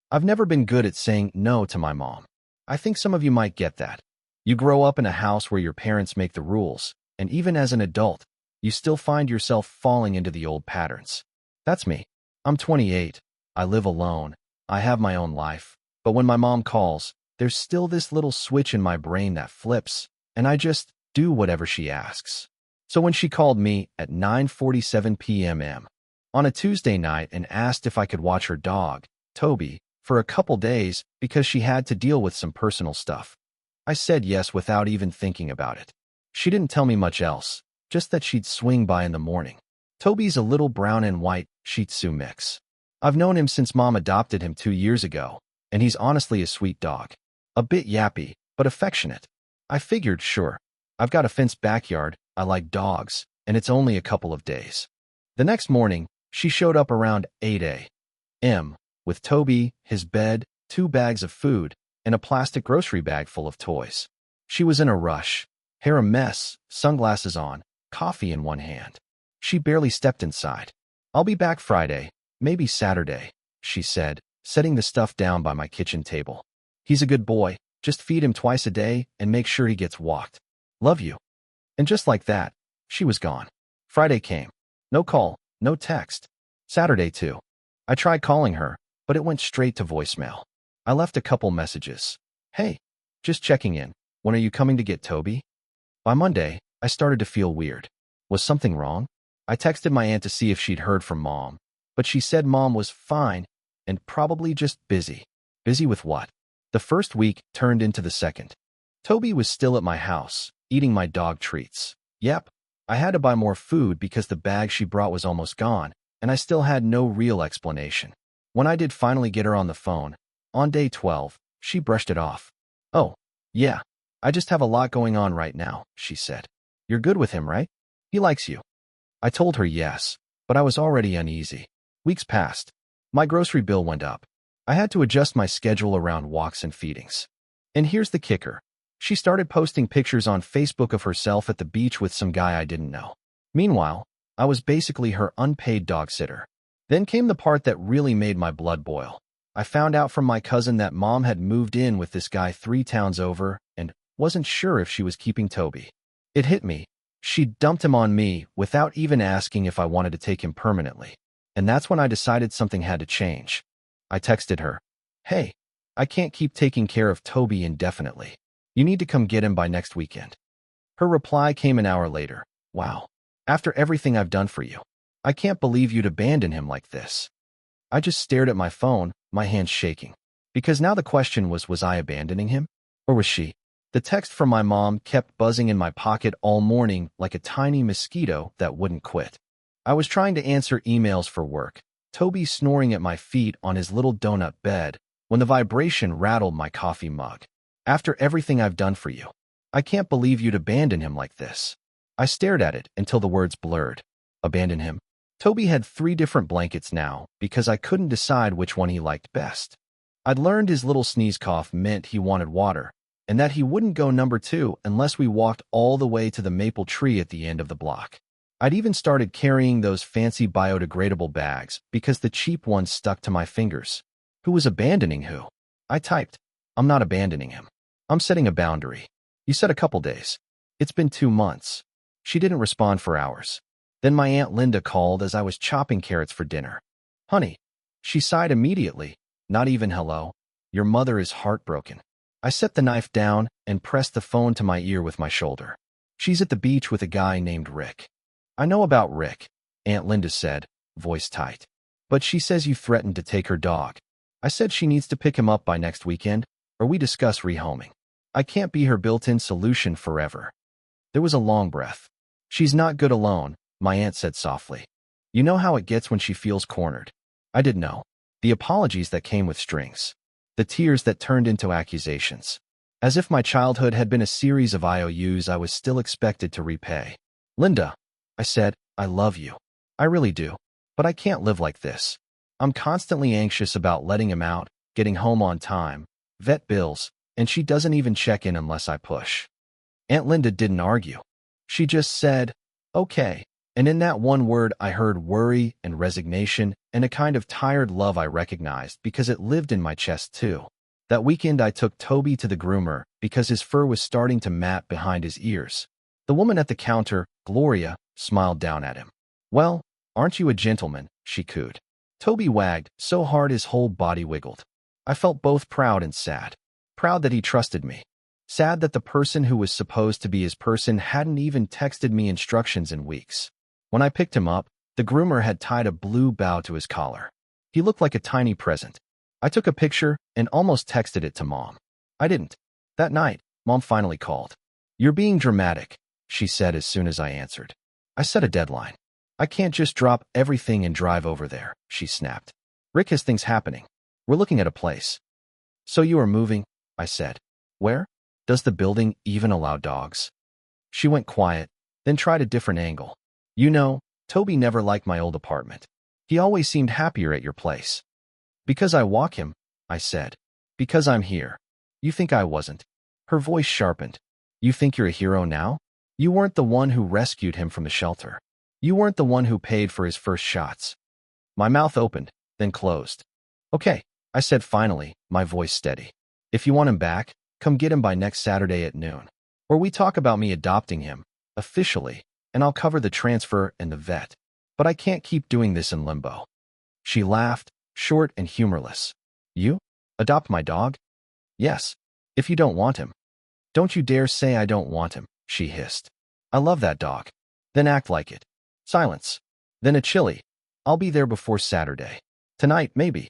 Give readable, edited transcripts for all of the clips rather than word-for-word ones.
I've never been good at saying no to my mom. I think some of you might get that. You grow up in a house where your parents make the rules, and even as an adult, you still find yourself falling into the old patterns. That's me. I'm 28. I live alone. I have my own life. But when my mom calls, there's still this little switch in my brain that flips, and I just do whatever she asks. So when she called me at 9:47 p.m. on a Tuesday night and asked if I could watch her dog, Toby, for a couple days because she had to deal with some personal stuff, I said yes without even thinking about it. She didn't tell me much else, just that she'd swing by in the morning. Toby's a little brown and white Shih Tzu mix. I've known him since Mom adopted him 2 years ago, and he's honestly a sweet dog. A bit yappy, but affectionate. I figured, sure, I've got a fenced backyard, I like dogs, and it's only a couple of days. The next morning, she showed up around 8 a.m. with Toby, his bed, 2 bags of food, and a plastic grocery bag full of toys. She was in a rush, hair a mess, sunglasses on, coffee in one hand. She barely stepped inside. "I'll be back Friday, maybe Saturday," she said, setting the stuff down by my kitchen table. "He's a good boy, just feed him twice a day and make sure he gets walked. Love you." And just like that, she was gone. Friday came. No call, no text. Saturday too. I tried calling her, but it went straight to voicemail. I left a couple messages. "Hey, just checking in. When are you coming to get Toby?" By Monday, I started to feel weird. Was something wrong? I texted my aunt to see if she'd heard from Mom, but she said Mom was fine and probably just busy. Busy with what? The first week turned into the second. Toby was still at my house, eating my dog treats. Yep, I had to buy more food because the bag she brought was almost gone, and I still had no real explanation. When I did finally get her on the phone, on day 12, she brushed it off. "Oh, yeah, I just have a lot going on right now," she said. "You're good with him, right? He likes you." I told her yes, but I was already uneasy. Weeks passed. My grocery bill went up. I had to adjust my schedule around walks and feedings. And here's the kicker. She started posting pictures on Facebook of herself at the beach with some guy I didn't know. Meanwhile, I was basically her unpaid dog sitter. Then came the part that really made my blood boil. I found out from my cousin that Mom had moved in with this guy 3 towns over and wasn't sure if she was keeping Toby. It hit me. She dumped him on me without even asking if I wanted to take him permanently. And that's when I decided something had to change. I texted her, "Hey, I can't keep taking care of Toby indefinitely. You need to come get him by next weekend." Her reply came an hour later. "Wow. After everything I've done for you, I can't believe you'd abandon him like this." I just stared at my phone, my hands shaking. Because now the question was I abandoning him? Or was she? The text from my mom kept buzzing in my pocket all morning like a tiny mosquito that wouldn't quit. I was trying to answer emails for work, Toby snoring at my feet on his little donut bed, when the vibration rattled my coffee mug. "After everything I've done for you, I can't believe you'd abandon him like this." I stared at it until the words blurred. Abandon him? Toby had 3 different blankets now because I couldn't decide which one he liked best. I'd learned his little sneeze cough meant he wanted water, and that he wouldn't go number 2 unless we walked all the way to the maple tree at the end of the block. I'd even started carrying those fancy biodegradable bags because the cheap ones stuck to my fingers. Who was abandoning who? I typed, "I'm not abandoning him. I'm setting a boundary. You said a couple days. It's been 2 months." She didn't respond for hours. Then my Aunt Linda called as I was chopping carrots for dinner. "Honey," she sighed immediately, "not even hello. Your mother is heartbroken." I set the knife down and pressed the phone to my ear with my shoulder. "She's at the beach with a guy named Rick." "I know about Rick," Aunt Linda said, voice tight. "But she says you threatened to take her dog." I said she needs to pick him up by next weekend, or we discuss rehoming. I can't be her built-in solution forever. There was a long breath. "She's not good alone," my aunt said softly. "You know how it gets when she feels cornered." I did know. The apologies that came with strings. The tears that turned into accusations. As if my childhood had been a series of IOUs I was still expected to repay. "Linda," I said, "I love you. I really do. But I can't live like this. I'm constantly anxious about letting him out, getting home on time, vet bills, and she doesn't even check in unless I push." Aunt Linda didn't argue. She just said, "Okay." And in that one word, I heard worry and resignation and a kind of tired love I recognized because it lived in my chest too. That weekend I took Toby to the groomer because his fur was starting to mat behind his ears. The woman at the counter, Gloria, smiled down at him. "Well, aren't you a gentleman?" she cooed. Toby wagged so hard his whole body wiggled. I felt both proud and sad. Proud that he trusted me. Sad that the person who was supposed to be his person hadn't even texted me instructions in weeks. When I picked him up, the groomer had tied a blue bow to his collar. He looked like a tiny present. I took a picture and almost texted it to Mom. I didn't. That night, Mom finally called. "You're being dramatic," she said as soon as I answered. "I set a deadline. I can't just drop everything and drive over there," she snapped. "Rick has things happening. We're looking at a place." "So you are moving?" I said. "Where? Does the building even allow dogs?" She went quiet, then tried a different angle. "You know, Toby never liked my old apartment. He always seemed happier at your place." "Because I walk him," I said. "Because I'm here." "You think I wasn't?" Her voice sharpened. "You think you're a hero now? You weren't the one who rescued him from the shelter. You weren't the one who paid for his first shots." My mouth opened, then closed. "Okay," I said finally, my voice steady. "If you want him back, come get him by next Saturday at noon. Or we talk about me adopting him, officially, and I'll cover the transfer and the vet. But I can't keep doing this in limbo." She laughed, short and humorless. "You? Adopt my dog?" "Yes, if you don't want him." "Don't you dare say I don't want him," she hissed. "I love that dog." "Then act like it." Silence. Then a chilly, "I'll be there before Saturday. Tonight, maybe."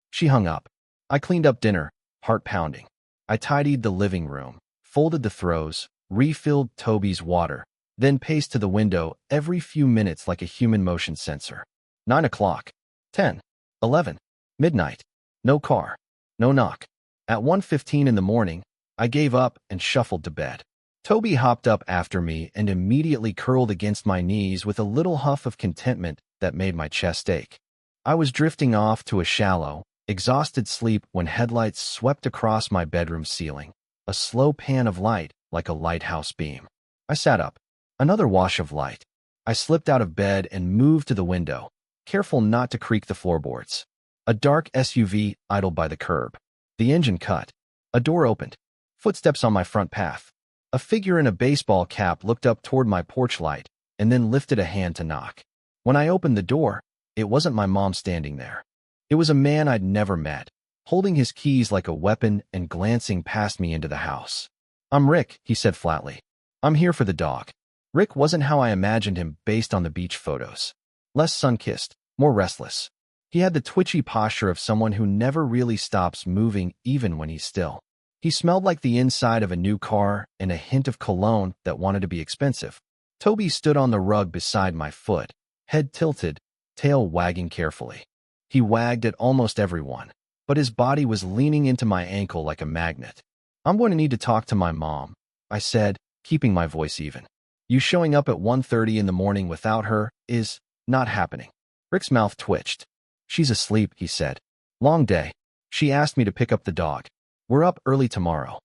She hung up. I cleaned up dinner, heart pounding. I tidied the living room, folded the throws, refilled Toby's water, then paced to the window every few minutes like a human motion sensor. 9 o'clock. 10. 11. Midnight. No car. No knock. At 1:15 in the morning, I gave up and shuffled to bed. Toby hopped up after me and immediately curled against my knees with a little huff of contentment that made my chest ache. I was drifting off to a shallow, exhausted sleep when headlights swept across my bedroom ceiling, a slow pan of light like a lighthouse beam. I sat up. Another wash of light. I slipped out of bed and moved to the window, careful not to creak the floorboards. A dark SUV idled by the curb. The engine cut. A door opened. Footsteps on my front path. A figure in a baseball cap looked up toward my porch light and then lifted a hand to knock. When I opened the door, it wasn't my mom standing there. It was a man I'd never met, holding his keys like a weapon and glancing past me into the house. "I'm Rick," he said flatly. "I'm here for the dog." Rick wasn't how I imagined him based on the beach photos. Less sun-kissed, more restless. He had the twitchy posture of someone who never really stops moving even when he's still. He smelled like the inside of a new car and a hint of cologne that wanted to be expensive. Toby stood on the rug beside my foot, head tilted, tail wagging carefully. He wagged at almost everyone, but his body was leaning into my ankle like a magnet. "I'm going to need to talk to my mom," I said, keeping my voice even. "You showing up at 1:30 in the morning without her is not happening." Rick's mouth twitched. "She's asleep," he said. "Long day. She asked me to pick up the dog. We're up early tomorrow."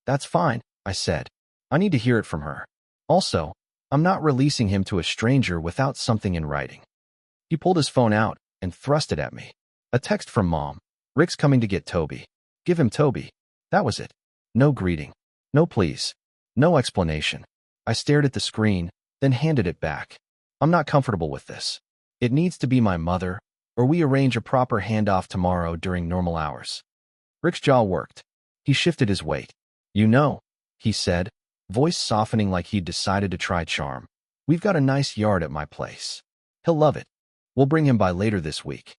"That's fine," I said. "I need to hear it from her. Also, I'm not releasing him to a stranger without something in writing." He pulled his phone out and thrust it at me. A text from Mom. "Rick's coming to get Toby. Give him Toby." That was it. No greeting. No please. No explanation. I stared at the screen, then handed it back. "I'm not comfortable with this. It needs to be my mother, or we arrange a proper handoff tomorrow during normal hours." Rick's jaw worked. He shifted his weight. "You know," he said, voice softening like he'd decided to try charm. "We've got a nice yard at my place. He'll love it. We'll bring him by later this week."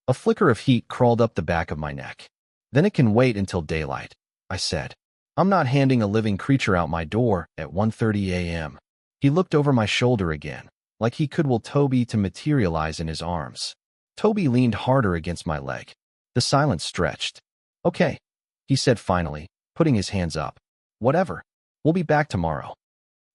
A flicker of heat crawled up the back of my neck. "Then it can wait until daylight," I said. "I'm not handing a living creature out my door at 1:30 a.m. He looked over my shoulder again, like he could will Toby to materialize in his arms. Toby leaned harder against my leg. The silence stretched. "Okay," he said finally, putting his hands up. "Whatever. We'll be back tomorrow."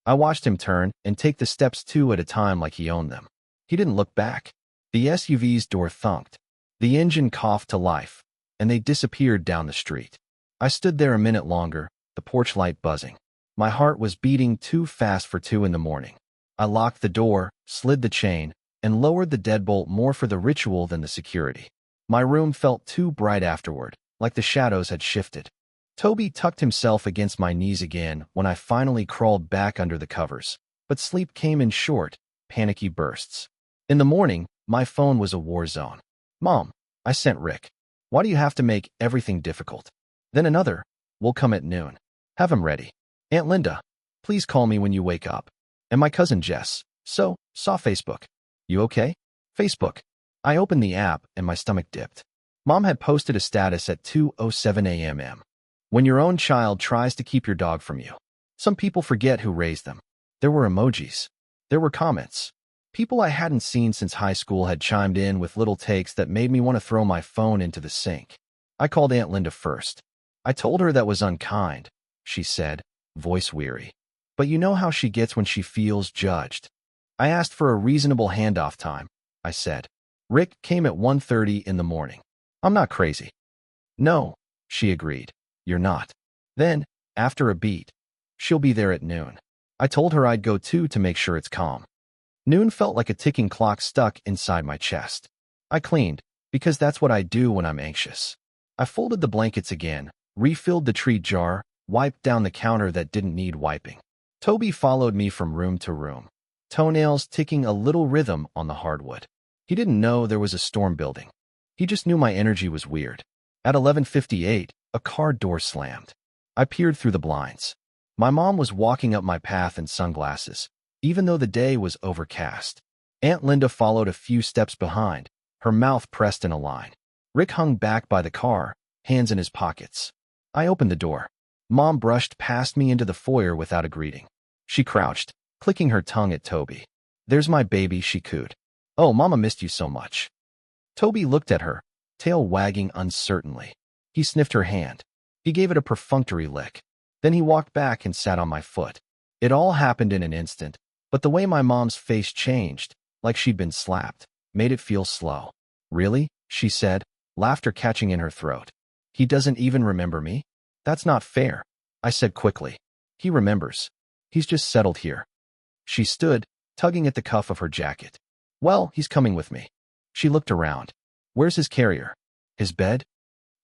I watched him turn and take the steps 2 at a time like he owned them. He didn't look back. The SUV's door thunked. The engine coughed to life, and they disappeared down the street. I stood there a minute longer, the porch light buzzing. My heart was beating too fast for 2 in the morning. I locked the door, slid the chain, and lowered the deadbolt more for the ritual than the security. My room felt too bright afterward, like the shadows had shifted. Toby tucked himself against my knees again when I finally crawled back under the covers, but sleep came in short, panicky bursts. In the morning, my phone was a war zone. "Mom," I sent Rick. "Why do you have to make everything difficult?" Then another, "We'll come at noon. Have him ready. Aunt Linda, please call me when you wake up." And my cousin Jess, saw Facebook. "You okay?" Facebook. I opened the app and my stomach dipped. Mom had posted a status at 2:07 a.m. When your own child tries to keep your dog from you. Some people forget who raised them. There were emojis. There were comments. People I hadn't seen since high school had chimed in with little takes that made me want to throw my phone into the sink. I called Aunt Linda first. "I told her that was unkind," she said, voice weary. "But you know how she gets when she feels judged." "I asked for a reasonable handoff time," I said. "Rick came at 1:30 in the morning. I'm not crazy." "No," she agreed. "You're not." Then, after a beat, "She'll be there at noon." I told her I'd go too to make sure it's calm. Noon felt like a ticking clock stuck inside my chest. I cleaned, because that's what I do when I'm anxious. I folded the blankets again, refilled the treat jar, wiped down the counter that didn't need wiping. Toby followed me from room to room, toenails ticking a little rhythm on the hardwood. He didn't know there was a storm building. He just knew my energy was weird. At 11:58, a car door slammed. I peered through the blinds. My mom was walking up my path in sunglasses, even though the day was overcast. Aunt Linda followed a few steps behind, her mouth pressed in a line. Rick hung back by the car, hands in his pockets. I opened the door. Mom brushed past me into the foyer without a greeting. She crouched, clicking her tongue at Toby. "There's my baby," she cooed. "Oh, Mama missed you so much." Toby looked at her, tail wagging uncertainly. He sniffed her hand. He gave it a perfunctory lick. Then he walked back and sat on my foot. It all happened in an instant, but the way my mom's face changed, like she'd been slapped, made it feel slow. "Really?" she said, laughter catching in her throat. "He doesn't even remember me?" "That's not fair," I said quickly. "He remembers. He's just settled here." She stood, tugging at the cuff of her jacket. "Well, he's coming with me." She looked around. "Where's his carrier?" "His bed?"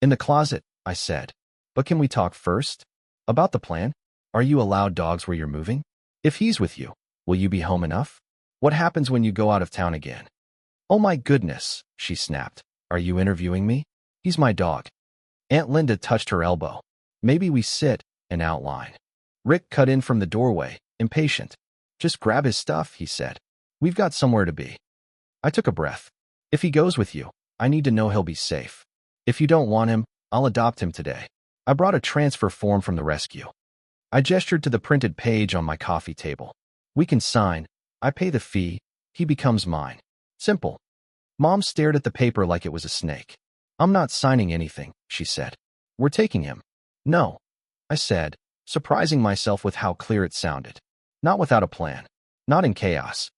"In the closet," I said. "But can we talk first? About the plan? Are you allowed dogs where you're moving? If he's with you, will you be home enough? What happens when you go out of town again?" "Oh my goodness," she snapped. "Are you interviewing me? He's my dog." Aunt Linda touched her elbow. "Maybe we sit and outline." Rick cut in from the doorway, impatient. "Just grab his stuff," he said. "We've got somewhere to be." I took a breath. "If he goes with you, I need to know he'll be safe. If you don't want him, I'll adopt him today." I brought a transfer form from the rescue. I gestured to the printed page on my coffee table. "We can sign. I pay the fee. He becomes mine. Simple." Mom stared at the paper like it was a snake. "I'm not signing anything," she said. "We're taking him." "No," I said, surprising myself with how clear it sounded. "Not without a plan. Not in chaos."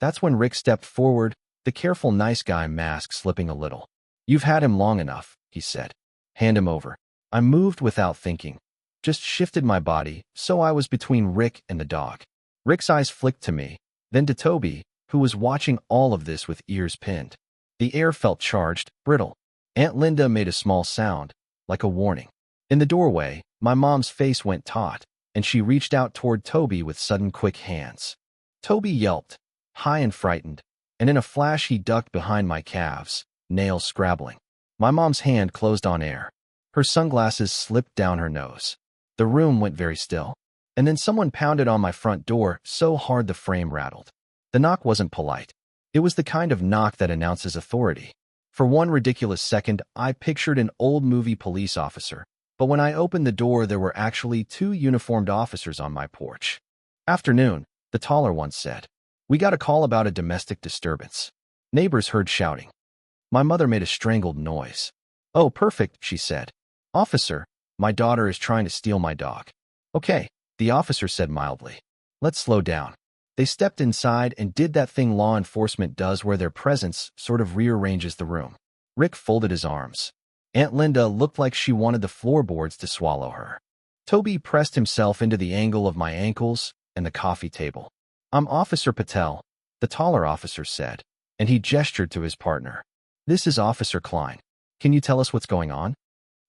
That's when Rick stepped forward, the careful nice guy mask slipping a little. "You've had him long enough," he said. "Hand him over." I moved without thinking, just shifted my body, so I was between Rick and the dog. Rick's eyes flicked to me, then to Toby, who was watching all of this with ears pinned. The air felt charged, brittle. Aunt Linda made a small sound, like a warning. In the doorway, my mom's face went taut, and she reached out toward Toby with sudden quick hands. Toby yelped, high and frightened, and in a flash he ducked behind my calves, nails scrabbling. My mom's hand closed on air. Her sunglasses slipped down her nose. The room went very still, and then someone pounded on my front door so hard the frame rattled. The knock wasn't polite. It was the kind of knock that announces authority. For one ridiculous second, I pictured an old movie police officer, but when I opened the door there were actually two uniformed officers on my porch. "Afternoon," the taller one said. "We got a call about a domestic disturbance." Neighbors heard shouting. My mother made a strangled noise. "Oh, perfect," she said. "Officer, my daughter is trying to steal my dog." "Okay," the officer said mildly. "Let's slow down." They stepped inside and did that thing law enforcement does where their presence sort of rearranges the room. Rick folded his arms. Aunt Linda looked like she wanted the floorboards to swallow her. Toby pressed himself into the angle of my ankles and the coffee table. "I'm Officer Patel," the taller officer said, and he gestured to his partner. This is Officer Klein. Can you tell us what's going on?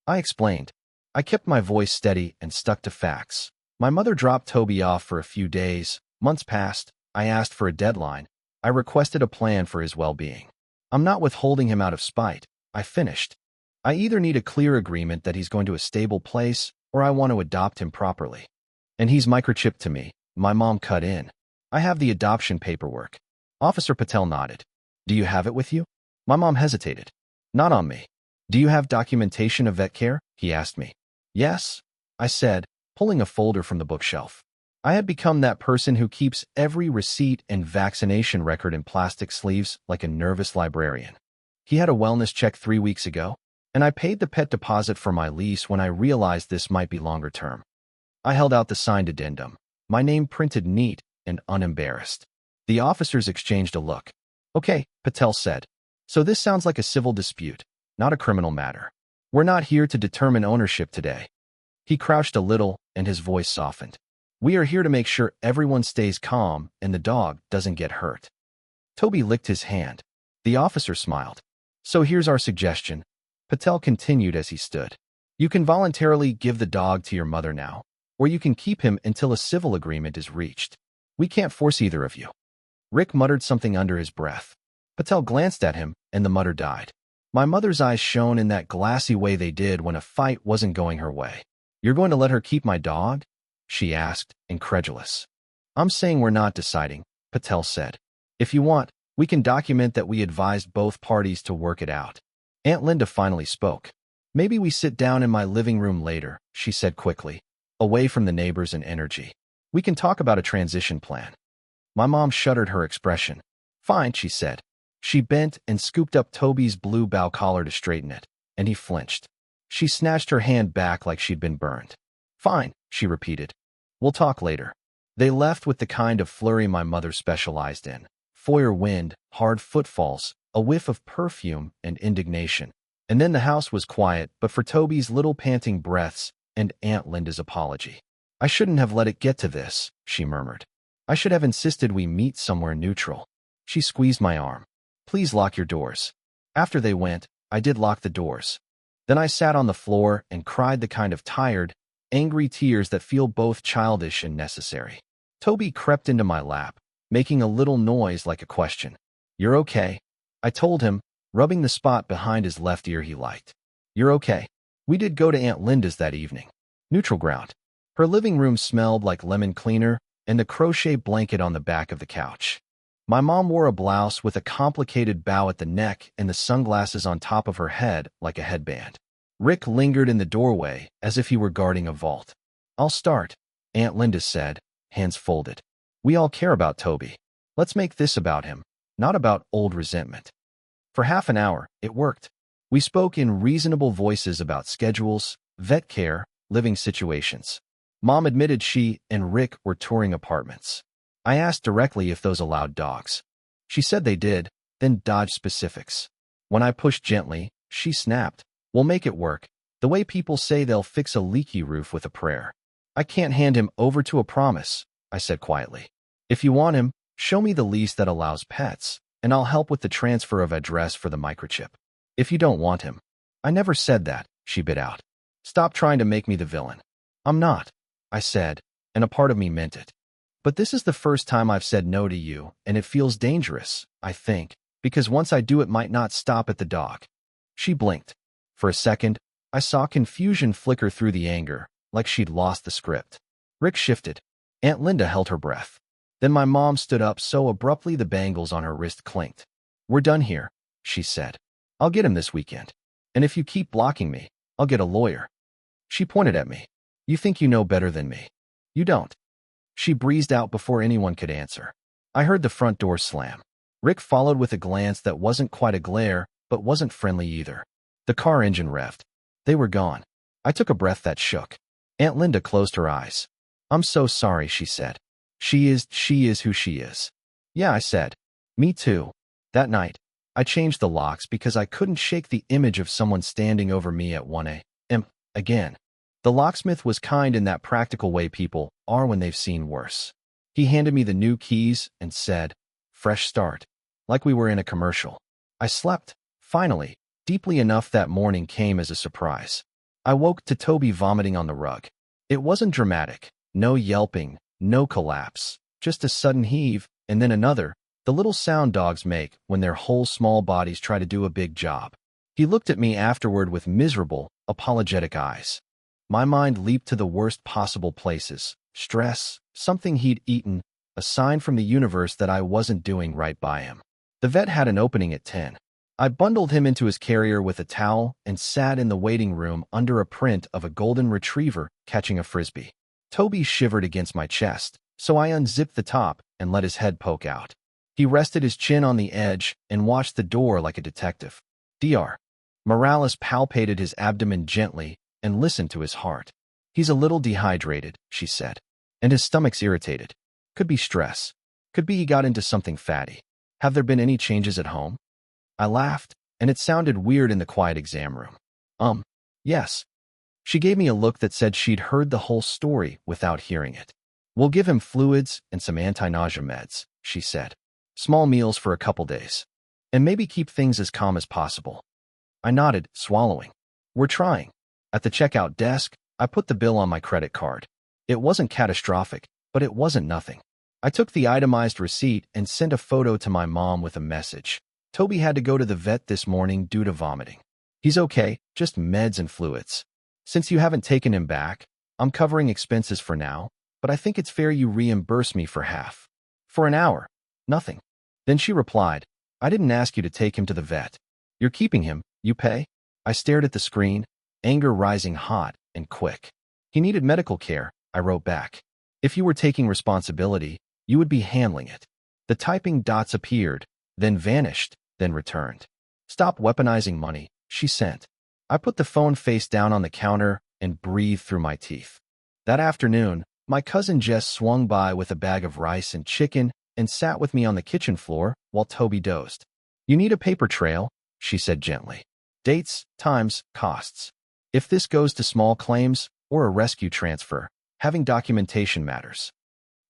I explained. I kept my voice steady and stuck to facts. My mother dropped Toby off for a few days. Months passed. I asked for a deadline. I requested a plan for his well-being. I'm not withholding him out of spite. I finished. I either need a clear agreement that he's going to a stable place, or I want to adopt him properly. And he's microchipped to me. My mom cut in. I have the adoption paperwork. Officer Patel nodded. Do you have it with you? My mom hesitated. Not on me. Do you have documentation of vet care? He asked me. Yes, I said, pulling a folder from the bookshelf. I had become that person who keeps every receipt and vaccination record in plastic sleeves like a nervous librarian. He had a wellness check 3 weeks ago, and I paid the pet deposit for my lease when I realized this might be longer term. I held out the signed addendum, my name printed neat and unembarrassed. The officers exchanged a look. Okay, Patel said. So this sounds like a civil dispute, not a criminal matter. We're not here to determine ownership today. He crouched a little, and his voice softened. We are here to make sure everyone stays calm and the dog doesn't get hurt. Toby licked his hand. The officer smiled. So here's our suggestion. Patel continued as he stood. You can voluntarily give the dog to your mother now, or you can keep him until a civil agreement is reached. We can't force either of you. Rick muttered something under his breath. Patel glanced at him, and the mutter died. My mother's eyes shone in that glassy way they did when a fight wasn't going her way. You're going to let her keep my dog? She asked, incredulous. I'm saying we're not deciding, Patel said. If you want, we can document that we advised both parties to work it out. Aunt Linda finally spoke. Maybe we sit down in my living room later, she said quickly, away from the neighbors and energy. We can talk about a transition plan. My mom shuddered her expression. Fine, she said. She bent and scooped up Toby's blue bow collar to straighten it, and he flinched. She snatched her hand back like she'd been burned. Fine, she repeated. We'll talk later. They left with the kind of flurry my mother specialized in. Foyer wind, hard footfalls, a whiff of perfume and indignation. And then the house was quiet, but for Toby's little panting breaths and Aunt Linda's apology. I shouldn't have let it get to this, she murmured. I should have insisted we meet somewhere neutral. She squeezed my arm. Please lock your doors. After they went, I did lock the doors. Then I sat on the floor and cried the kind of tired, angry tears that feel both childish and necessary. Toby crept into my lap, making a little noise like a question. You're okay? I told him, rubbing the spot behind his left ear he liked. You're okay. We did go to Aunt Linda's that evening. Neutral ground. Her living room smelled like lemon cleaner and the crochet blanket on the back of the couch. My mom wore a blouse with a complicated bow at the neck and the sunglasses on top of her head like a headband. Rick lingered in the doorway as if he were guarding a vault. I'll start, Aunt Linda said, hands folded. We all care about Toby. Let's make this about him, not about old resentment. For half an hour, it worked. We spoke in reasonable voices about schedules, vet care, living situations. Mom admitted she and Rick were touring apartments. I asked directly if those allowed dogs. She said they did, then dodged specifics. When I pushed gently, she snapped. We'll make it work, the way people say they'll fix a leaky roof with a prayer. I can't hand him over to a promise, I said quietly. If you want him, show me the lease that allows pets, and I'll help with the transfer of address for the microchip. If you don't want him. I never said that, she bit out. Stop trying to make me the villain. I'm not, I said, and a part of me meant it. But this is the first time I've said no to you, and it feels dangerous, I think, because once I do it might not stop at the dog. She blinked. For a second, I saw confusion flicker through the anger, like she'd lost the script. Rick shifted. Aunt Linda held her breath. Then my mom stood up so abruptly the bangles on her wrist clinked. We're done here, she said. I'll get him this weekend. And if you keep blocking me, I'll get a lawyer. She pointed at me. You think you know better than me. You don't. She breezed out before anyone could answer. I heard the front door slam. Rick followed with a glance that wasn't quite a glare, but wasn't friendly either. The car engine revved. They were gone. I took a breath that shook. Aunt Linda closed her eyes. I'm so sorry, she said. She is who she is. Yeah, I said. Me too. That night, I changed the locks because I couldn't shake the image of someone standing over me at 1 a.m. again. The locksmith was kind in that practical way people are when they've seen worse. He handed me the new keys and said, fresh start. Like we were in a commercial. I slept, finally, deeply enough that morning came as a surprise. I woke to Toby vomiting on the rug. It wasn't dramatic. No yelping, no collapse. Just a sudden heave, and then another, the little sound dogs make when their whole small bodies try to do a big job. He looked at me afterward with miserable, apologetic eyes. My mind leaped to the worst possible places. Stress, something he'd eaten, a sign from the universe that I wasn't doing right by him. The vet had an opening at 10. I bundled him into his carrier with a towel and sat in the waiting room under a print of a golden retriever catching a frisbee. Toby shivered against my chest, so I unzipped the top and let his head poke out. He rested his chin on the edge and watched the door like a detective. Dr. Morales palpated his abdomen gently and listened to his heart. He's a little dehydrated, she said, and his stomach's irritated. Could be stress. Could be he got into something fatty. Have there been any changes at home? I laughed, and it sounded weird in the quiet exam room. Yes. She gave me a look that said she'd heard the whole story without hearing it. We'll give him fluids and some anti-nausea meds, she said. Small meals for a couple days. And maybe keep things as calm as possible. I nodded, swallowing. We're trying. At the checkout desk, I put the bill on my credit card. It wasn't catastrophic, but it wasn't nothing. I took the itemized receipt and sent a photo to my mom with a message. Toby had to go to the vet this morning due to vomiting. He's okay, just meds and fluids. Since you haven't taken him back, I'm covering expenses for now, but I think it's fair you reimburse me for half. For an hour. Nothing. Then she replied, I didn't ask you to take him to the vet. You're keeping him, you pay? I stared at the screen, anger rising hot and quick. He needed medical care, I wrote back. If you were taking responsibility, you would be handling it. The typing dots appeared, then vanished, then returned. Stop weaponizing money, she sent. I put the phone face down on the counter and breathed through my teeth. That afternoon, my cousin Jess swung by with a bag of rice and chicken and sat with me on the kitchen floor while Toby dozed. You need a paper trail, she said gently. Dates, times, costs. If this goes to small claims or a rescue transfer, having documentation matters.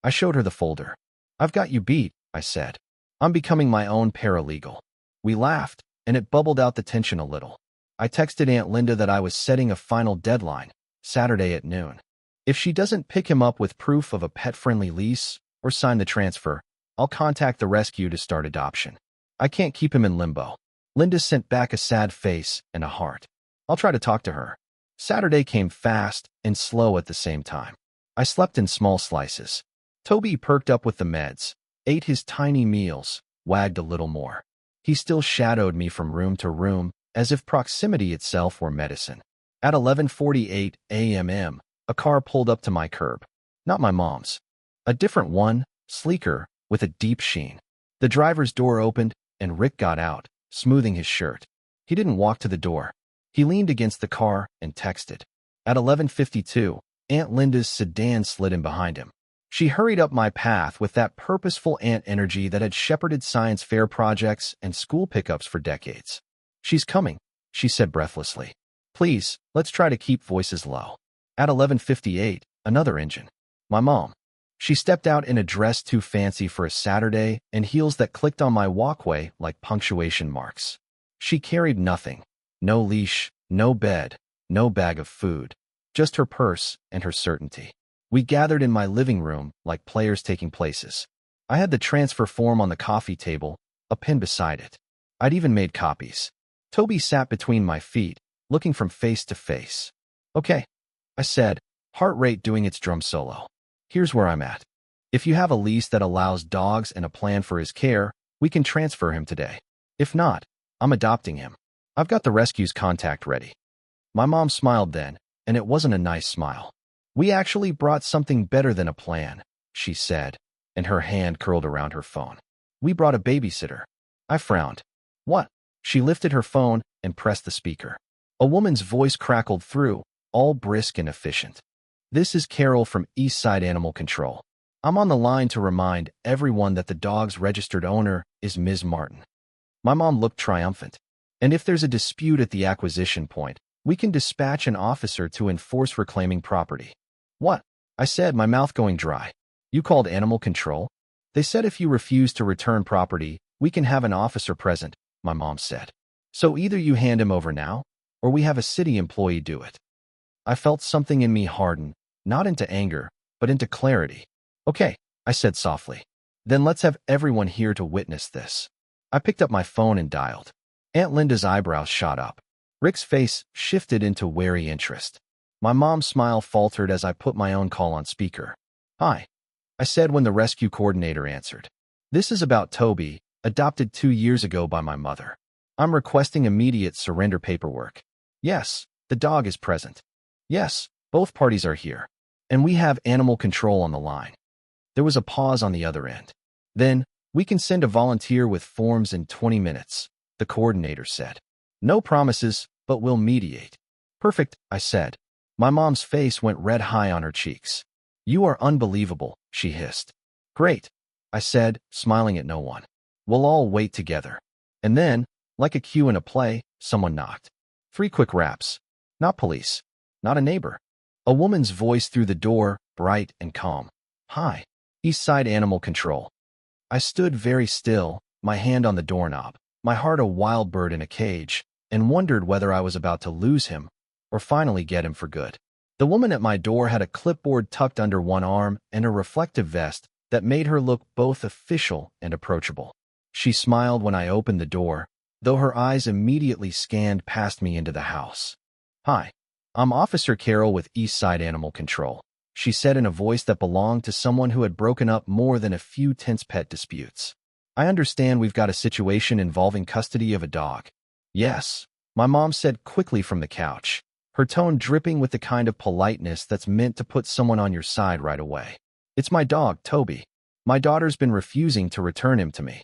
I showed her the folder. I've got you beat, I said. I'm becoming my own paralegal. We laughed, and it bubbled out the tension a little. I texted Aunt Linda that I was setting a final deadline, Saturday at noon. If she doesn't pick him up with proof of a pet-friendly lease or sign the transfer, I'll contact the rescue to start adoption. I can't keep him in limbo. Linda sent back a sad face and a heart. I'll try to talk to her. Saturday came fast and slow at the same time. I slept in small slices. Toby perked up with the meds, ate his tiny meals, wagged a little more. He still shadowed me from room to room, as if proximity itself were medicine. At 11:48 a.m., a car pulled up to my curb. Not my mom's. A different one, sleeker, with a deep sheen. The driver's door opened, and Rick got out, smoothing his shirt. He didn't walk to the door. He leaned against the car and texted. At 11:52, Aunt Linda's sedan slid in behind him. She hurried up my path with that purposeful aunt energy that had shepherded science fair projects and school pickups for decades. She's coming, she said breathlessly. Please, let's try to keep voices low. At 11:58, another engine. My mom. She stepped out in a dress too fancy for a Saturday and heels that clicked on my walkway like punctuation marks. She carried nothing. No leash, no bed, no bag of food. Just her purse and her certainty. We gathered in my living room like players taking places. I had the transfer form on the coffee table, a pen beside it. I'd even made copies. Toby sat between my feet, looking from face to face. Okay, I said, heart rate doing its drum solo. Here's where I'm at. If you have a lease that allows dogs and a plan for his care, we can transfer him today. If not, I'm adopting him. I've got the rescue's contact ready. My mom smiled then, and it wasn't a nice smile. We actually brought something better than a plan, she said, and her hand curled around her phone. We brought a babysitter. I frowned. What? She lifted her phone and pressed the speaker. A woman's voice crackled through, all brisk and efficient. This is Carol from Eastside Animal Control. I'm on the line to remind everyone that the dog's registered owner is Ms. Martin. My mom looked triumphant. And if there's a dispute at the acquisition point, we can dispatch an officer to enforce reclaiming property. What? I said, my mouth going dry. You called animal control? They said if you refuse to return property, we can have an officer present, my mom said. So either you hand him over now, or we have a city employee do it. I felt something in me harden, not into anger, but into clarity. Okay, I said softly. Then let's have everyone here to witness this. I picked up my phone and dialed. Aunt Linda's eyebrows shot up. Rick's face shifted into wary interest. My mom's smile faltered as I put my own call on speaker. Hi, I said when the rescue coordinator answered. This is about Toby, adopted 2 years ago by my mother. I'm requesting immediate surrender paperwork. Yes, the dog is present. Yes, both parties are here. And we have animal control on the line. There was a pause on the other end. Then, we can send a volunteer with forms in 20 minutes, the coordinator said. No promises, but we'll mediate. Perfect, I said. My mom's face went red high on her cheeks. You are unbelievable, she hissed. Great, I said, smiling at no one. We'll all wait together. And then, like a cue in a play, someone knocked. 3 quick raps. Not police. Not a neighbor. A woman's voice through the door, bright and calm. Hi, Eastside Animal Control. I stood very still, my hand on the doorknob, my heart a wild bird in a cage, and wondered whether I was about to lose him or finally get him for good. The woman at my door had a clipboard tucked under one arm and a reflective vest that made her look both official and approachable. She smiled when I opened the door, though her eyes immediately scanned past me into the house. Hi, I'm Officer Carol with Eastside Animal Control, she said in a voice that belonged to someone who had broken up more than a few tense pet disputes. I understand we've got a situation involving custody of a dog. Yes, my mom said quickly from the couch, her tone dripping with the kind of politeness that's meant to put someone on your side right away. It's my dog, Toby. My daughter's been refusing to return him to me.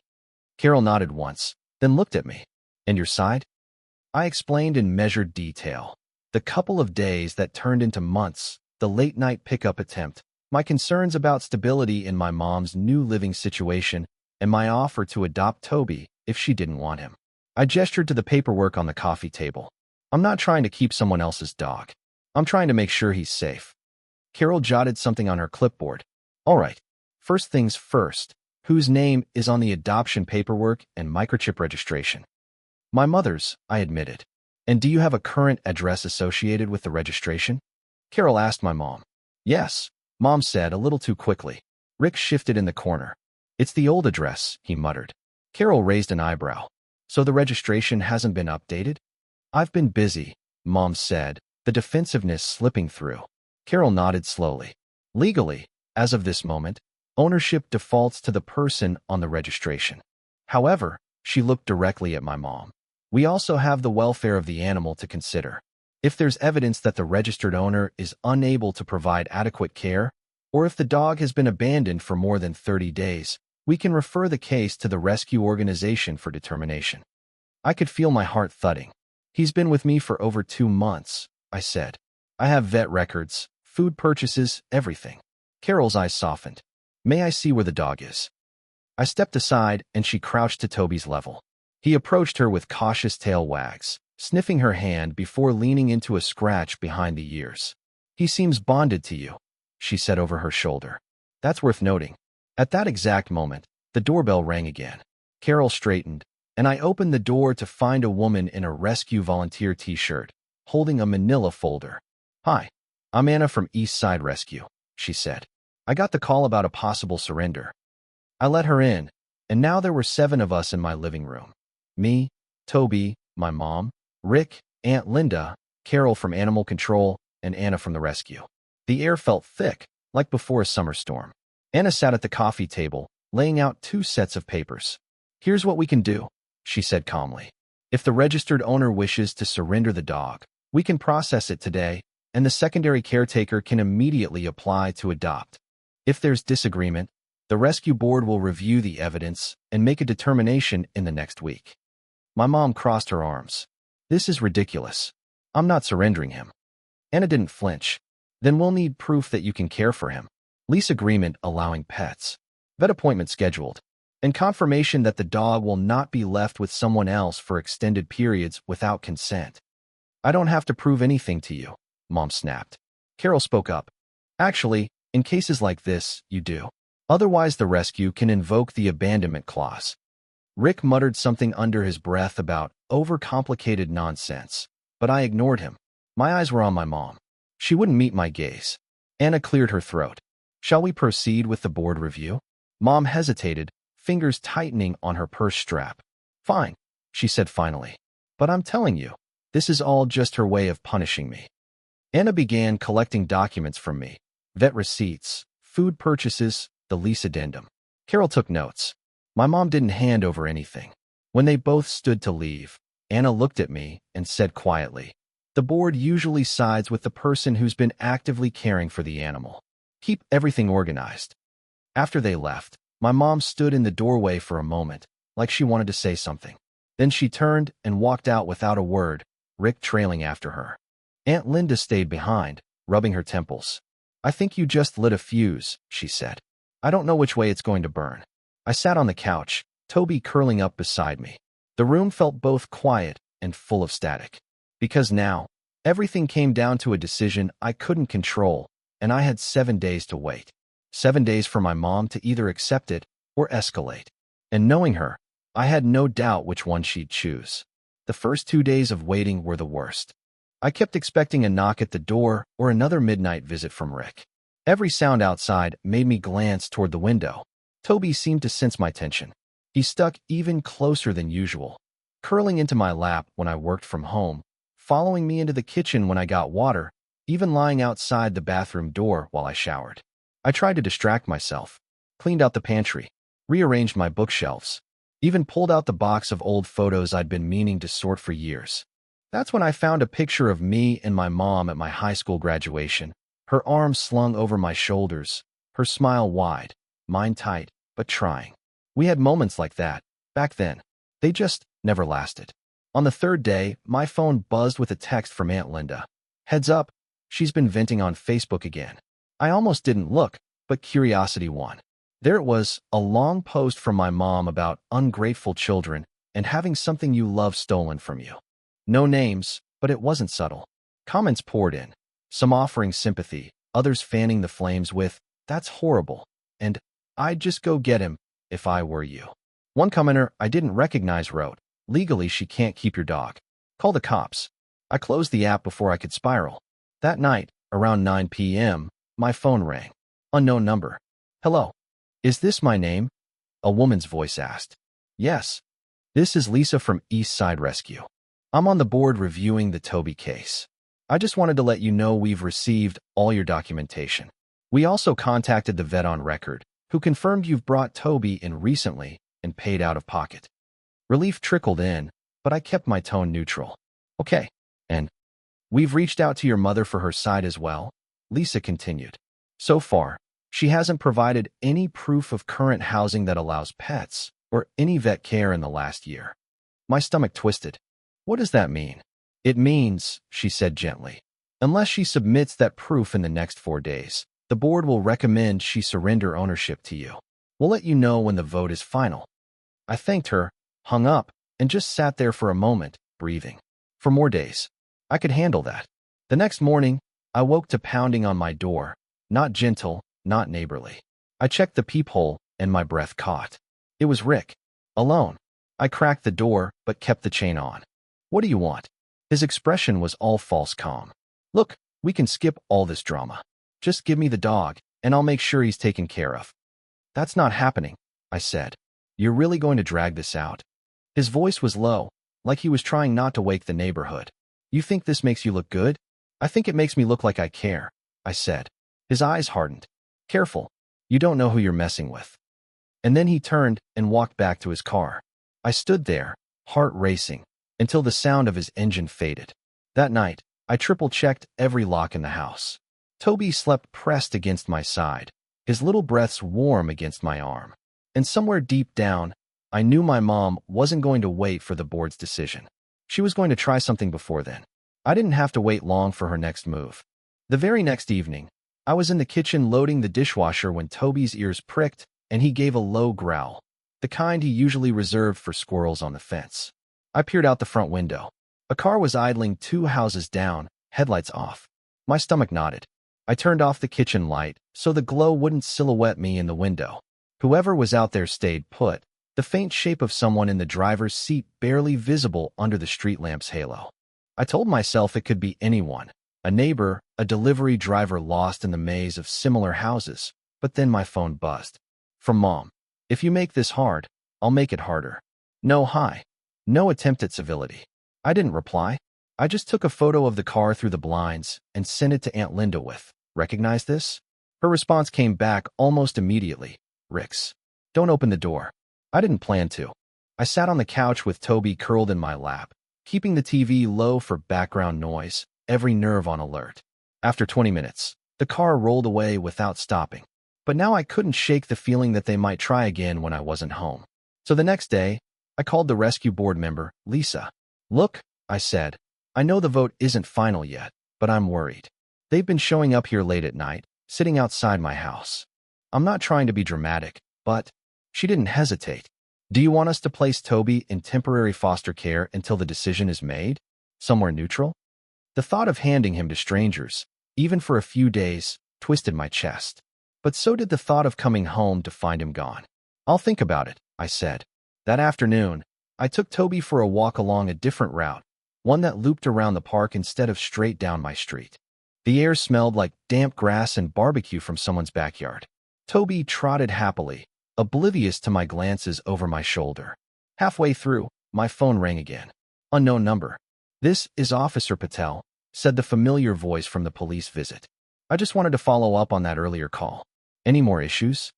Carol nodded once, then looked at me. And your side? I explained in measured detail. The couple of days that turned into months, the late-night pickup attempt, my concerns about stability in my mom's new living situation, and my offer to adopt Toby if she didn't want him. I gestured to the paperwork on the coffee table. I'm not trying to keep someone else's dog. I'm trying to make sure he's safe. Carol jotted something on her clipboard. All right, first things first, whose name is on the adoption paperwork and microchip registration? My mother's, I admitted. And do you have a current address associated with the registration? Carol asked my mom. Yes, Mom said a little too quickly. Rick shifted in the corner. It's the old address, he muttered. Carol raised an eyebrow. So the registration hasn't been updated? I've been busy, Mom said, the defensiveness slipping through. Carol nodded slowly. Legally, as of this moment, ownership defaults to the person on the registration. However, she looked directly at my mom. We also have the welfare of the animal to consider. If there's evidence that the registered owner is unable to provide adequate care, or if the dog has been abandoned for more than 30 days, we can refer the case to the rescue organization for determination. I could feel my heart thudding. He's been with me for over 2 months, I said. I have vet records, food purchases, everything. Carol's eyes softened. May I see where the dog is? I stepped aside and she crouched to Toby's level. He approached her with cautious tail wags, sniffing her hand before leaning into a scratch behind the ears. He seems bonded to you, she said over her shoulder. That's worth noting. At that exact moment, the doorbell rang again. Carol straightened, and I opened the door to find a woman in a rescue volunteer t-shirt, holding a manila folder. Hi, I'm Anna from Eastside Rescue, she said. I got the call about a possible surrender. I let her in, and now there were 7 of us in my living room. Me, Toby, my mom, Rick, Aunt Linda, Carol from Animal Control, and Anna from the rescue. The air felt thick, like before a summer storm. Anna sat at the coffee table, laying out 2 sets of papers. Here's what we can do, she said calmly. If the registered owner wishes to surrender the dog, we can process it today, and the secondary caretaker can immediately apply to adopt. If there's disagreement, the rescue board will review the evidence and make a determination in the next week. My mom crossed her arms. This is ridiculous. I'm not surrendering him. Anna didn't flinch. Then we'll need proof that you can care for him. Lease agreement allowing pets. Vet appointment scheduled. And confirmation that the dog will not be left with someone else for extended periods without consent. I don't have to prove anything to you, Mom snapped. Carol spoke up. Actually, in cases like this, you do. Otherwise, the rescue can invoke the abandonment clause. Rick muttered something under his breath about overcomplicated nonsense, but I ignored him. My eyes were on my mom. She wouldn't meet my gaze. Anna cleared her throat. Shall we proceed with the board review? Mom hesitated, fingers tightening on her purse strap. Fine, she said finally. But I'm telling you, this is all just her way of punishing me. Anna began collecting documents from me. Vet receipts, food purchases, the lease addendum. Carol took notes. My mom didn't hand over anything. When they both stood to leave, Anna looked at me and said quietly, "The board usually sides with the person who's been actively caring for the animal. Keep everything organized." After they left, my mom stood in the doorway for a moment, like she wanted to say something. Then she turned and walked out without a word, Rick trailing after her. Aunt Linda stayed behind, rubbing her temples. "I think you just lit a fuse," she said. "I don't know which way it's going to burn." I sat on the couch, Toby curling up beside me. The room felt both quiet and full of static. Because now, everything came down to a decision I couldn't control, and I had 7 days to wait. 7 days for my mom to either accept it or escalate. And knowing her, I had no doubt which one she'd choose. The first 2 days of waiting were the worst. I kept expecting a knock at the door or another midnight visit from Rick. Every sound outside made me glance toward the window. Toby seemed to sense my tension. He stuck even closer than usual, curling into my lap when I worked from home, following me into the kitchen when I got water, even lying outside the bathroom door while I showered. I tried to distract myself, cleaned out the pantry, rearranged my bookshelves, even pulled out the box of old photos I'd been meaning to sort for years. That's when I found a picture of me and my mom at my high school graduation, her arms slung over my shoulders, her smile wide, mine tight, but trying. We had moments like that, back then. They just never lasted. On the third day, my phone buzzed with a text from Aunt Linda. "Heads up, she's been venting on Facebook again." I almost didn't look, but curiosity won. There it was, a long post from my mom about ungrateful children and having something you love stolen from you. No names, but it wasn't subtle. Comments poured in, some offering sympathy, others fanning the flames with, "That's horrible," and "I'd just go get him if I were you." One commenter I didn't recognize wrote, "Legally, she can't keep your dog. Call the cops." I closed the app before I could spiral. That night, around 9 p.m., my phone rang. Unknown number. "Hello. Is this my name?" A woman's voice asked. "Yes. This is Lisa from East Side Rescue. I'm on the board reviewing the Toby case. I just wanted to let you know we've received all your documentation. We also contacted the vet on record, who confirmed you've brought Toby in recently and paid out of pocket." Relief trickled in, but I kept my tone neutral. "Okay. And we've reached out to your mother for her side as well," Lisa continued. "So far, she hasn't provided any proof of current housing that allows pets or any vet care in the last year." My stomach twisted. "What does that mean?" "It means," she said gently, "unless she submits that proof in the next 4 days, the board will recommend she surrender ownership to you. We'll let you know when the vote is final." I thanked her, hung up, and just sat there for a moment, breathing. For more days. I could handle that. The next morning, I woke to pounding on my door, not gentle, not neighborly. I checked the peephole, and my breath caught. It was Rick. Alone. I cracked the door, but kept the chain on. "What do you want?" His expression was all false calm. "Look, we can skip all this drama. Just give me the dog, and I'll make sure he's taken care of." "That's not happening," I said. "You're really going to drag this out?" His voice was low, like he was trying not to wake the neighborhood. "You think this makes you look good?" "I think it makes me look like I care," I said. His eyes hardened. "Careful. You don't know who you're messing with." And then he turned and walked back to his car. I stood there, heart racing, until the sound of his engine faded. That night, I triple-checked every lock in the house. Toby slept pressed against my side, his little breaths warm against my arm. And somewhere deep down, I knew my mom wasn't going to wait for the board's decision. She was going to try something before then. I didn't have to wait long for her next move. The very next evening, I was in the kitchen loading the dishwasher when Toby's ears pricked and he gave a low growl, the kind he usually reserved for squirrels on the fence. I peered out the front window. A car was idling 2 houses down, headlights off. My stomach knotted. I turned off the kitchen light so the glow wouldn't silhouette me in the window. Whoever was out there stayed put, the faint shape of someone in the driver's seat barely visible under the street lamp's halo. I told myself it could be anyone, a neighbor, a delivery driver lost in the maze of similar houses, but then my phone buzzed. From Mom. If you make this hard, I'll make it harder. No hi. No attempt at civility. I didn't reply. I just took a photo of the car through the blinds and sent it to Aunt Linda with, "Recognize this?" Her response came back almost immediately. "Rix, don't open the door." I didn't plan to. I sat on the couch with Toby curled in my lap, keeping the TV low for background noise, every nerve on alert. After 20 minutes, the car rolled away without stopping. But now I couldn't shake the feeling that they might try again when I wasn't home. So the next day, I called the rescue board member, Lisa. "Look," I said, "I know the vote isn't final yet, but I'm worried. They've been showing up here late at night, sitting outside my house. I'm not trying to be dramatic, but..." She didn't hesitate. "Do you want us to place Toby in temporary foster care until the decision is made? Somewhere neutral?" The thought of handing him to strangers, even for a few days, twisted my chest. But so did the thought of coming home to find him gone. "I'll think about it," I said. That afternoon, I took Toby for a walk along a different route, one that looped around the park instead of straight down my street. The air smelled like damp grass and barbecue from someone's backyard. Toby trotted happily, oblivious to my glances over my shoulder. Halfway through, my phone rang again. Unknown number. "This is Officer Patel," said the familiar voice from the police visit. "I just wanted to follow up on that earlier call. Any more issues?"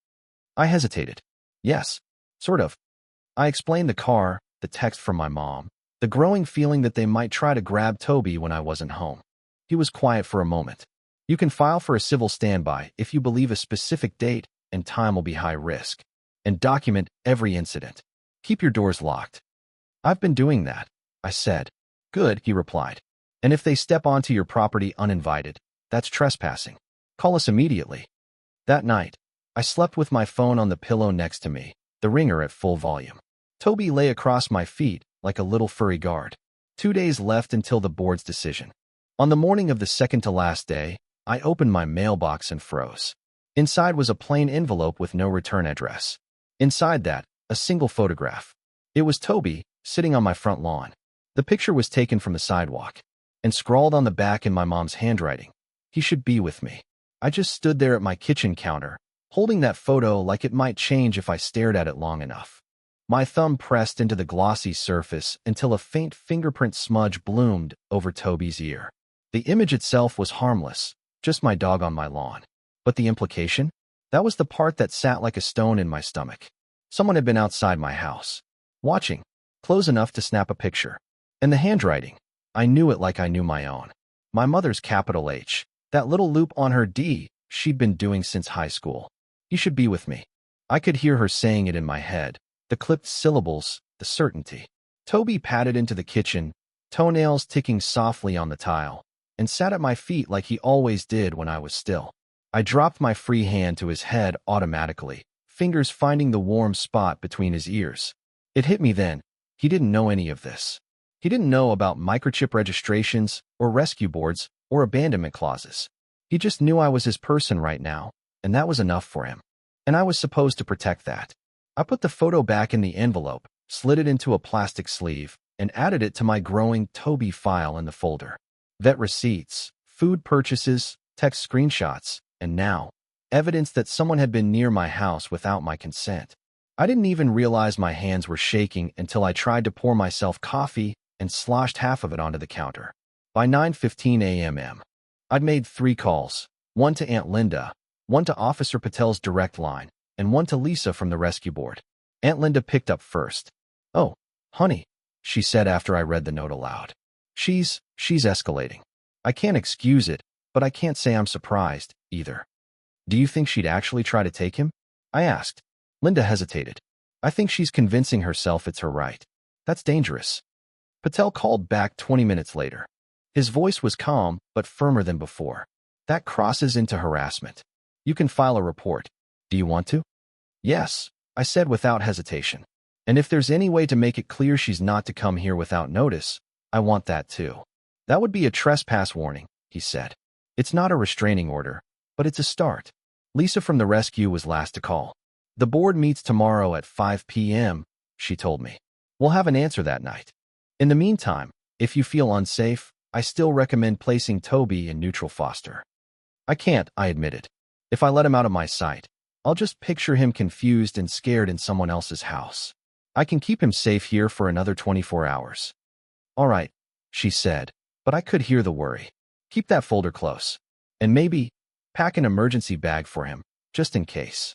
I hesitated. "Yes, sort of." I explained the car, the text from my mom, the growing feeling that they might try to grab Toby when I wasn't home. He was quiet for a moment. "You can file for a civil standby if you believe a specific date and time will be high risk, and document every incident. Keep your doors locked." "I've been doing that," I said. "Good," he replied. "And if they step onto your property uninvited, that's trespassing. Call us immediately." That night, I slept with my phone on the pillow next to me, the ringer at full volume. Toby lay across my feet like a little furry guard. 2 days left until the board's decision. On the morning of the second-to-last day, I opened my mailbox and froze. Inside was a plain envelope with no return address. Inside that, a single photograph. It was Toby, sitting on my front lawn. The picture was taken from the sidewalk, and scrawled on the back in my mom's handwriting, "He should be with me." I just stood there at my kitchen counter, holding that photo like it might change if I stared at it long enough. My thumb pressed into the glossy surface until a faint fingerprint smudge bloomed over Toby's ear. The image itself was harmless, just my dog on my lawn. But the implication? That was the part that sat like a stone in my stomach. Someone had been outside my house, watching, close enough to snap a picture. And the handwriting, I knew it like I knew my own. My mother's capital H, that little loop on her D she'd been doing since high school. "He should be with me." I could hear her saying it in my head, the clipped syllables, the certainty. Toby padded into the kitchen, toenails ticking softly on the tile, and sat at my feet like he always did when I was still. I dropped my free hand to his head automatically, fingers finding the warm spot between his ears. It hit me then. He didn't know any of this. He didn't know about microchip registrations, or rescue boards, or abandonment clauses. He just knew I was his person right now, and that was enough for him. And I was supposed to protect that. I put the photo back in the envelope, slid it into a plastic sleeve, and added it to my growing Toby file in the folder. Vet receipts, food purchases, text screenshots, and now, evidence that someone had been near my house without my consent. I didn't even realize my hands were shaking until I tried to pour myself coffee and sloshed half of it onto the counter. By 9:15 a.m., I'd made 3 calls, one to Aunt Linda, one to Officer Patel's direct line, and one to Lisa from the rescue board. Aunt Linda picked up first. "Oh, honey," she said after I read the note aloud. She's escalating. I can't excuse it, but I can't say I'm surprised, either." "Do you think she'd actually try to take him?" I asked. Linda hesitated. "I think she's convincing herself it's her right. That's dangerous." Patel called back 20 minutes later. His voice was calm, but firmer than before. "That crosses into harassment. You can file a report. Do you want to?" "Yes," I said without hesitation. "And if there's any way to make it clear she's not to come here without notice, I want that too." "That would be a trespass warning," he said. It's not a restraining order, but it's a start. Lisa from the rescue was last to call. The board meets tomorrow at 5 p.m., she told me. We'll have an answer that night. In the meantime, if you feel unsafe, I still recommend placing Toby in neutral foster. I can't, I admitted. If I let him out of my sight, I'll just picture him confused and scared in someone else's house. I can keep him safe here for another 24 hours. All right, she said, but I could hear the worry. Keep that folder close. And maybe pack an emergency bag for him, just in case.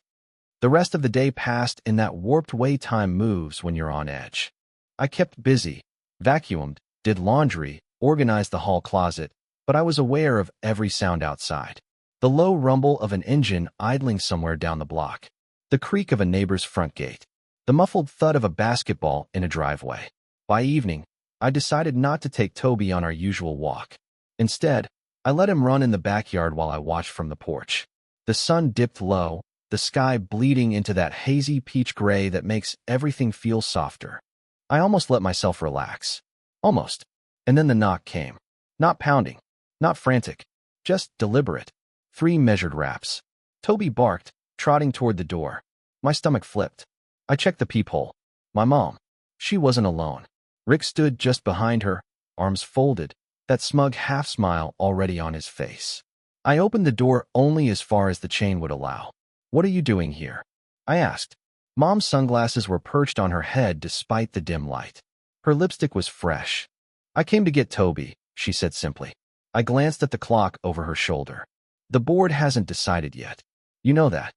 The rest of the day passed in that warped way time moves when you're on edge. I kept busy, vacuumed, did laundry, organized the hall closet, but I was aware of every sound outside. The low rumble of an engine idling somewhere down the block. The creak of a neighbor's front gate. The muffled thud of a basketball in a driveway. By evening, I decided not to take Toby on our usual walk. Instead, I let him run in the backyard while I watched from the porch. The sun dipped low, the sky bleeding into that hazy peach gray that makes everything feel softer. I almost let myself relax. Almost. And then the knock came. Not pounding. Not frantic. Just deliberate. 3 measured raps. Toby barked, trotting toward the door. My stomach flipped. I checked the peephole. My mom. She wasn't alone. Rick stood just behind her, arms folded, that smug half-smile already on his face. I opened the door only as far as the chain would allow. "What are you doing here?" I asked. Mom's sunglasses were perched on her head despite the dim light. Her lipstick was fresh. "I came to get Toby," she said simply. I glanced at the clock over her shoulder. "The board hasn't decided yet. You know that."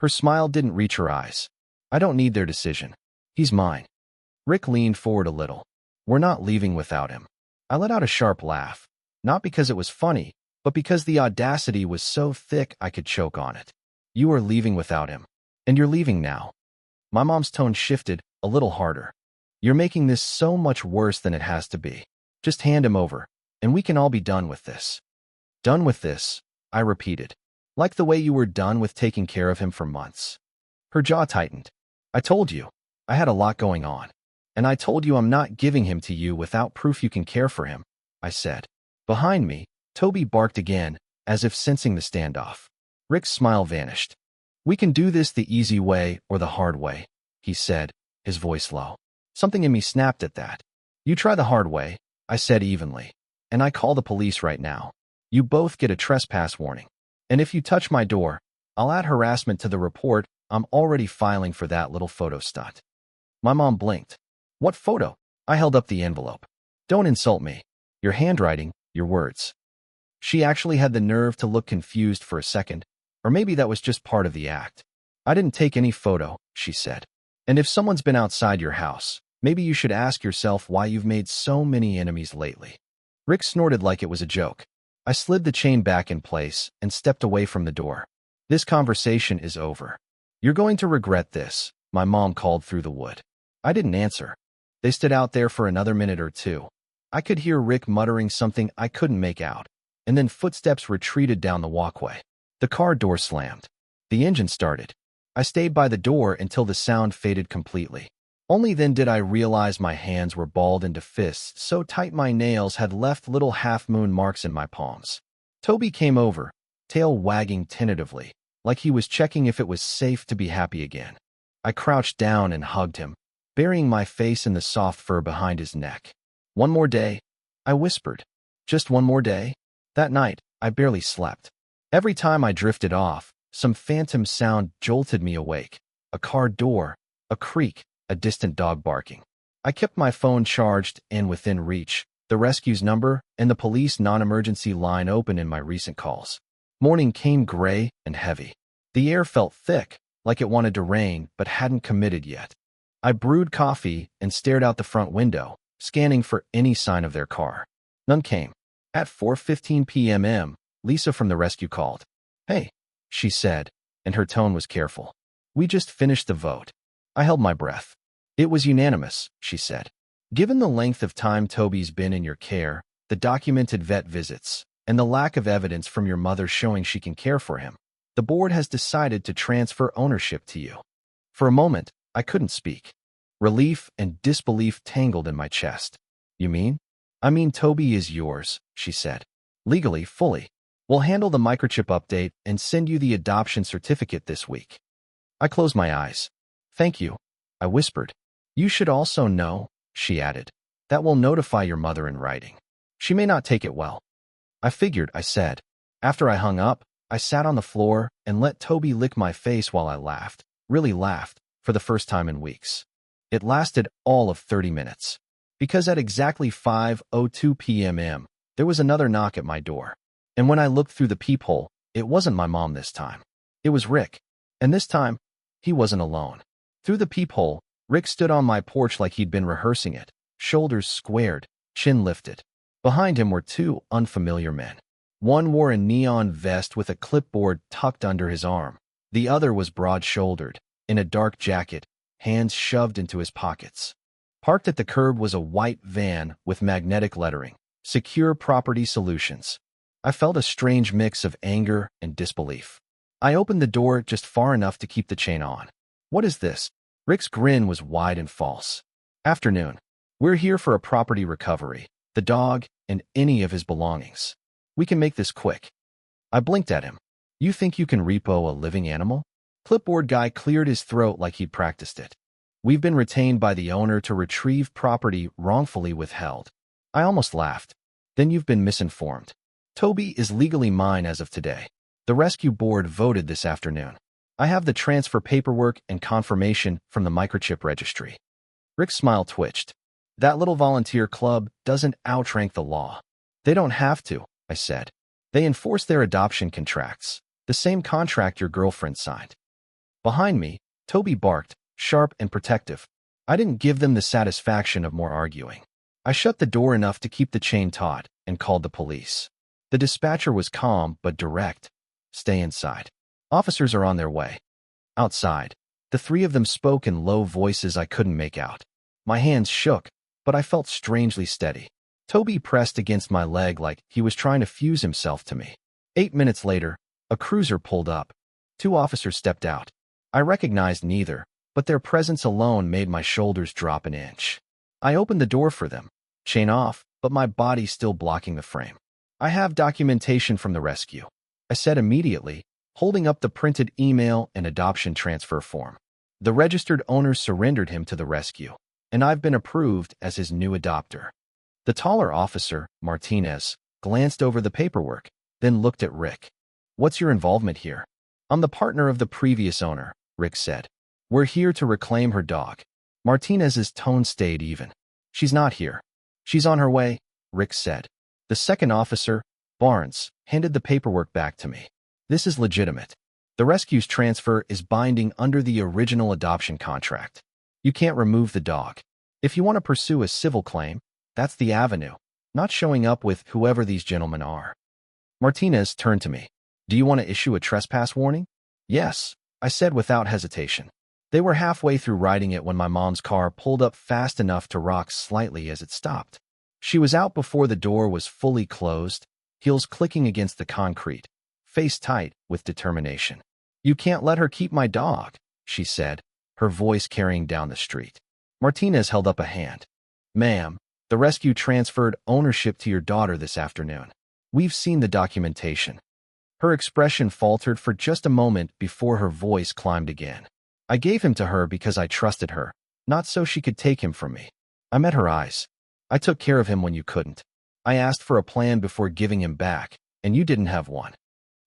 Her smile didn't reach her eyes. "I don't need their decision. He's mine." Rick leaned forward a little. "We're not leaving without him." I let out a sharp laugh, not because it was funny, but because the audacity was so thick I could choke on it. "You are leaving without him. And you're leaving now." My mom's tone shifted, a little harder. "You're making this so much worse than it has to be. Just hand him over, and we can all be done with this." "Done with this," I repeated. "Like the way you were done with taking care of him for months." Her jaw tightened. "I told you. I had a lot going on. And I told you I'm not giving him to you without proof you can care for him," I said. Behind me, Toby barked again, as if sensing the standoff. Rick's smile vanished. "We can do this the easy way or the hard way," he said, his voice low. Something in me snapped at that. "You try the hard way," I said evenly. "And I call the police right now. You both get a trespass warning. And if you touch my door, I'll add harassment to the report I'm already filing for that little photo stunt." My mom blinked. "What photo?" I held up the envelope. "Don't insult me. Your handwriting, your words." She actually had the nerve to look confused for a second, or maybe that was just part of the act. "I didn't take any photo," she said. "And if someone's been outside your house, maybe you should ask yourself why you've made so many enemies lately." Rick snorted like it was a joke. I slid the chain back in place and stepped away from the door. "This conversation is over. You're going to regret this," my mom called through the wood. I didn't answer. They stood out there for another minute or two. I could hear Rick muttering something I couldn't make out, and then footsteps retreated down the walkway. The car door slammed. The engine started. I stayed by the door until the sound faded completely. Only then did I realize my hands were balled into fists so tight my nails had left little half-moon marks in my palms. Toby came over, tail wagging tentatively, like he was checking if it was safe to be happy again. I crouched down and hugged him, burying my face in the soft fur behind his neck. "One more day," I whispered. "Just one more day?" That night, I barely slept. Every time I drifted off, some phantom sound jolted me awake. A car door, a creak, a distant dog barking. I kept my phone charged and within reach, the rescue's number and the police non-emergency line open in my recent calls. Morning came gray and heavy. The air felt thick, like it wanted to rain but hadn't committed yet. I brewed coffee and stared out the front window, scanning for any sign of their car. None came. At 4:15 p.m., Lisa from the rescue called. "Hey," she said, and her tone was careful. "We just finished the vote." I held my breath. "It was unanimous," she said. "Given the length of time Toby's been in your care, the documented vet visits, and the lack of evidence from your mother showing she can care for him, the board has decided to transfer ownership to you." For a moment, I couldn't speak. Relief and disbelief tangled in my chest. "You mean?" "I mean Toby is yours," she said. "Legally, fully. We'll handle the microchip update and send you the adoption certificate this week. I closed my eyes. Thank you, I whispered. You should also know, she added, that we'll notify your mother in writing. She may not take it well. I figured, I said. After I hung up, I sat on the floor and let Toby lick my face while I laughed, really laughed, for the first time in weeks. It lasted all of 30 minutes. Because at exactly 5:02 p.m., there was another knock at my door. And when I looked through the peephole, it wasn't my mom this time. It was Rick. And this time, he wasn't alone. Through the peephole, Rick stood on my porch like he'd been rehearsing it, shoulders squared, chin lifted. Behind him were two unfamiliar men. One wore a neon vest with a clipboard tucked under his arm. The other was broad-shouldered, in a dark jacket, hands shoved into his pockets. Parked at the curb was a white van with magnetic lettering, Secure Property Solutions. I felt a strange mix of anger and disbelief. I opened the door just far enough to keep the chain on. What is this? Rick's grin was wide and false. Afternoon. We're here for a property recovery, the dog, and any of his belongings. We can make this quick. I blinked at him. You think you can repo a living animal? Clipboard guy cleared his throat like he'd practiced it. We've been retained by the owner to retrieve property wrongfully withheld. I almost laughed. Then you've been misinformed. Toby is legally mine as of today. The rescue board voted this afternoon. I have the transfer paperwork and confirmation from the microchip registry. Rick's smile twitched. That little volunteer club doesn't outrank the law. They don't have to, I said. They enforce their adoption contracts, the same contract your girlfriend signed. Behind me, Toby barked, sharp and protective. I didn't give them the satisfaction of more arguing. I shut the door enough to keep the chain taut and called the police. The dispatcher was calm but direct. Stay inside. Officers are on their way. Outside, the three of them spoke in low voices I couldn't make out. My hands shook, but I felt strangely steady. Toby pressed against my leg like he was trying to fuse himself to me. 8 minutes later, a cruiser pulled up. Two officers stepped out. I recognized neither, but their presence alone made my shoulders drop an inch. I opened the door for them, chain off, but my body still blocking the frame. I have documentation from the rescue, I said immediately, holding up the printed email and adoption transfer form. The registered owner surrendered him to the rescue, and I've been approved as his new adopter. The taller officer, Martinez, glanced over the paperwork, then looked at Rick. What's your involvement here? I'm the partner of the previous owner, Rick said. We're here to reclaim her dog. Martinez's tone stayed even. She's not here. She's on her way, Rick said. The second officer, Barnes, handed the paperwork back to me. This is legitimate. The rescue's transfer is binding under the original adoption contract. You can't remove the dog. If you want to pursue a civil claim, that's the avenue, not showing up with whoever these gentlemen are. Martinez turned to me. Do you want to issue a trespass warning? Yes, I said without hesitation. They were halfway through writing it when my mom's car pulled up fast enough to rock slightly as it stopped. She was out before the door was fully closed, heels clicking against the concrete, face tight with determination. You can't let her keep my dog, she said, her voice carrying down the street. Martinez held up a hand. Ma'am, the rescue transferred ownership to your daughter this afternoon. We've seen the documentation. Her expression faltered for just a moment before her voice climbed again. I gave him to her because I trusted her, not so she could take him from me. I met her eyes. I took care of him when you couldn't. I asked for a plan before giving him back, and you didn't have one.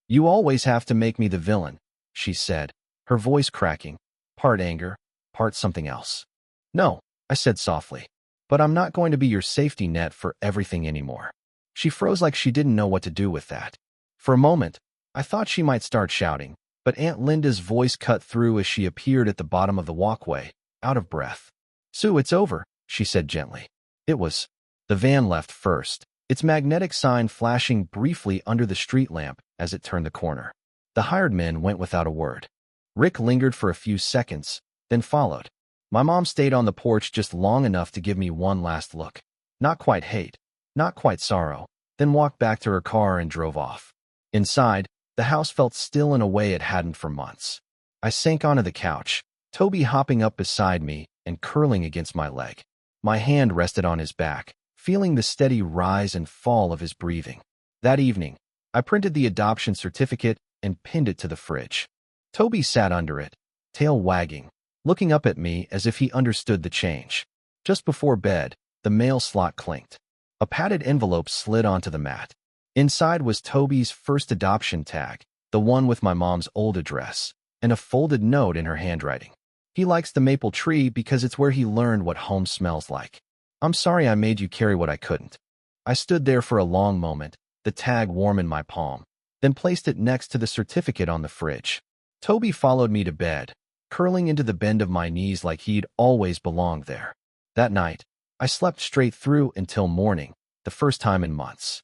You always have to make me the villain, she said, her voice cracking, part anger, part something else. No, I said softly, but I'm not going to be your safety net for everything anymore. She froze like she didn't know what to do with that. For a moment, I thought she might start shouting, but Aunt Linda's voice cut through as she appeared at the bottom of the walkway, out of breath. Sue, it's over, she said gently. It was. The van left first, its magnetic sign flashing briefly under the street lamp as it turned the corner. The hired men went without a word. Rick lingered for a few seconds, then followed. My mom stayed on the porch just long enough to give me one last look. Not quite hate, not quite sorrow, then walked back to her car and drove off. Inside, the house felt still in a way it hadn't for months. I sank onto the couch, Toby hopping up beside me and curling against my leg. My hand rested on his back, feeling the steady rise and fall of his breathing. That evening, I printed the adoption certificate and pinned it to the fridge. Toby sat under it, tail wagging, looking up at me as if he understood the change. Just before bed, the mail slot clinked. A padded envelope slid onto the mat. Inside was Toby's first adoption tag, the one with my mom's old address, and a folded note in her handwriting. He likes the maple tree because it's where he learned what home smells like. I'm sorry I made you carry what I couldn't. I stood there for a long moment, the tag warm in my palm, then placed it next to the certificate on the fridge. Toby followed me to bed, curling into the bend of my knees like he'd always belonged there. That night, I slept straight through until morning, the first time in months.